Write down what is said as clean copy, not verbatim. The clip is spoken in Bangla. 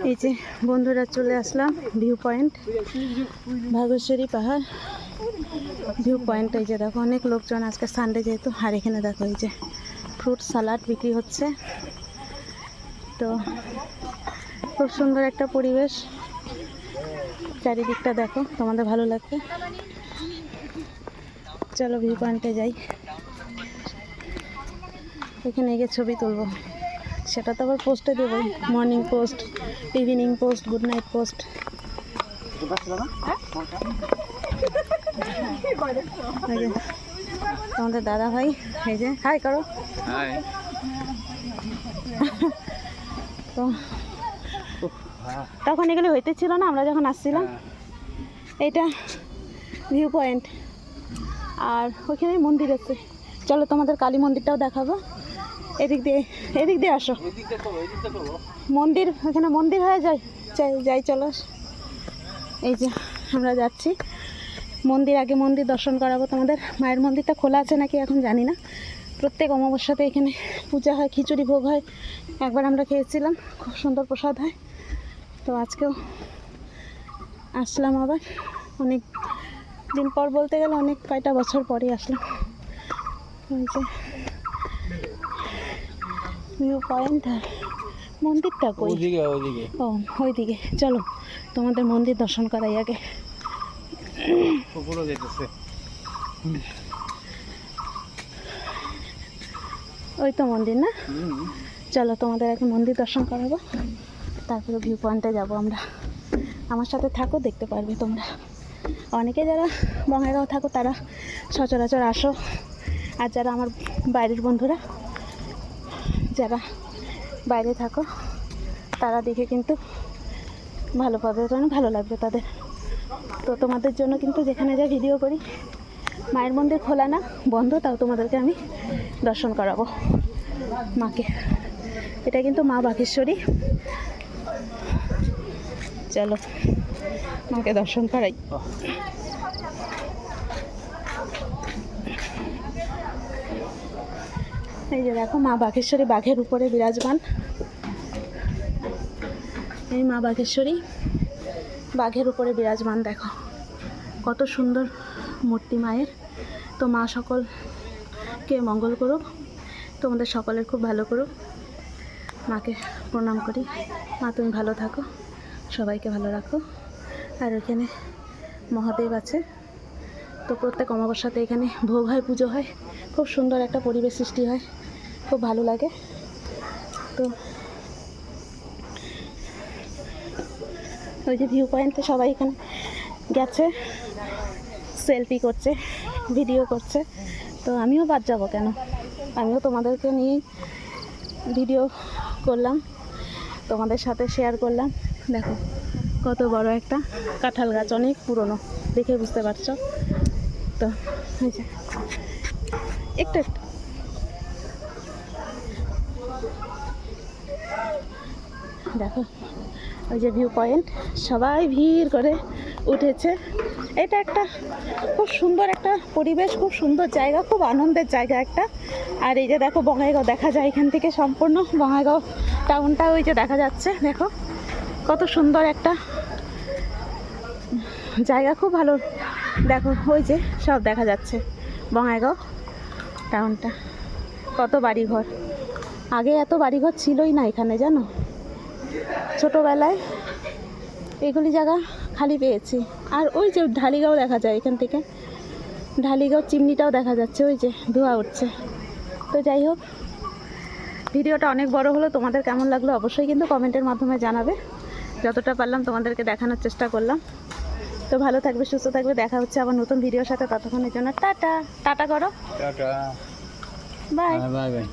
এই যে বন্ধুরা চলে আসলাম ভিউ পয়েন্ট, ভাগেশ্বরী পাহাড় ভিউ পয়েন্ট। এই যে দেখো অনেক লোকজন, আজকে সানডে যেহেতু। আর এখানে দেখো এই যে ফ্রুট সালাড বিক্রি হচ্ছে। তো খুব সুন্দর একটা পরিবেশ, চারিদিকটা দেখো, তোমাদের ভালো লাগবে। চলো ভিউ পয়েন্টে যাই, এখানে গিয়ে ছবি তুলবো। সেটা তো আবার পোস্টে দেবো, morning post, evening post, good night post. তোমাদের দাদা ভাই এই যে হাই করো। তো তখন এগুলো হইতেছিল না আমরা যখন আসছিলাম। এইটা ভিউ পয়েন্ট, আর ওইখানে মন্দির আছে। চলো তোমাদের কালী মন্দিরটাও দেখাবো। এদিক দিয়ে আসো, মন্দির ওখানে মন্দির হয়ে যায়। যাই চলো, এই যে আমরা যাচ্ছি মন্দির। আগে মন্দির দর্শন করাবো তোমাদের। মায়ের মন্দিরটা খোলা আছে নাকি এখন জানি না। প্রত্যেক অমাবস্যাতে এখানে পূজা হয়, খিচুড়ি ভোগ হয়। একবার আমরা খেয়েছিলাম, খুব সুন্দর প্রসাদ হয়। তো আজকেও আসলাম আবার, অনেক দিন পর, বলতে গেলে অনেক কয়টা বছর পরে আসলাম। ওই যে ভিউ পয়েন্ট, আর মন্দিরটা কই? ও ওইদিকে। চলো তোমাদের মন্দির দর্শন করাই আগে। ওই তো মন্দির না? চলো তোমাদের আগে মন্দির দর্শন করাবো, তারপরে ভিউ পয়েন্টে যাবো আমরা। আমার সাথে থাকো, দেখতে পারবে তোমরা। অনেকে যারা বঙ্গাইগাঁও থাকো তারা সচরাচর আসো, আর যারা আমার বাইরের বন্ধুরা যারা বাইরে থাকো তারা দেখে কিন্তু ভালো পাবে, কারণ ভালো লাগবে তাদের। তো তোমাদের জন্য কিন্তু যেখানে যা ভিডিও করি, মায়ের মন্দির খোলা না, বন্ধ, তাও তোমাদেরকে আমি দর্শন করাবো মাকে। এটা কিন্তু মা বাঘেশ্বরী। চলো মাকে দর্শন করাই। এই যে দেখো মা বাঘেশ্বরী বাঘের উপরে বিরাজমান। এই মা বাঘেশ্বরী বাঘের উপরে বিরাজমান, দেখো কত সুন্দর মূর্তি মায়ের। তো মা সকলকে মঙ্গল করুক, তোমাদের সকলের খুব ভালো করুক। মাকে প্রণাম করি। মা তুমি ভালো থাকো, সবাইকে ভালো রাখো। আর এখানে মহাদেব আছে। তো প্রত্যেক অমাবস্যাতে এখানে ভোগ হয়, পুজো হয়, খুব সুন্দর একটা পরিবেশ সৃষ্টি হয়, খুব ভালো লাগে। তো ওই যে ভিউ পয়েন্টে সবাই এখানে গেছে, সেলফি করছে, ভিডিও করছে। তো আমিও বাদ যাবো কেন, আমিও তোমাদেরকে নিয়ে ভিডিও করলাম, তোমাদের সাথে শেয়ার করলাম। দেখো কত বড় একটা কাঁঠাল গাছ, অনেক পুরনো, দেখে বুঝতে পারছো। তো এই যে একটু দেখো ওই যে ভিউ পয়েন্ট, সবাই ভিড় করে উঠেছে। এটা একটা খুব সুন্দর একটা পরিবেশ, খুব সুন্দর জায়গা, খুব আনন্দের জায়গা একটা। আর এই যে দেখো বঙ্গাইগাঁও দেখা যায় এখান থেকে, সম্পূর্ণ বঙ্গাইগাঁও টাউনটা ওই যে দেখা যাচ্ছে। দেখো কত সুন্দর একটা জায়গা, খুব ভালো। দেখো ওই যে সব দেখা যাচ্ছে বঙ্গাইগাঁও টাউনটা, কত বাড়িঘর। আগে এত বাড়িঘর ছিলই না এখানে, জানো। ছোটোবেলায় এগুলি জায়গা খালি পেয়েছি। আর ওই যে ঢালিগাঁও দেখা যায় এখান থেকে, ঢালিগাঁও চিমনিটাও দেখা যাচ্ছে, ওই যে ধোঁয়া উঠছে। তো যাই হোক, ভিডিওটা অনেক বড় হলো, তোমাদের কেমন লাগলো অবশ্যই কিন্তু কমেন্টের মাধ্যমে জানাবে। যতটা পারলাম তোমাদেরকে দেখানোর চেষ্টা করলাম। তো ভালো থাকবে, সুস্থ থাকবে, দেখা হচ্ছে আবার নতুন ভিডিওর সাথে। ততক্ষণের জন্য টাটা। টাটা করো, টাটা, বাই বাই বাই।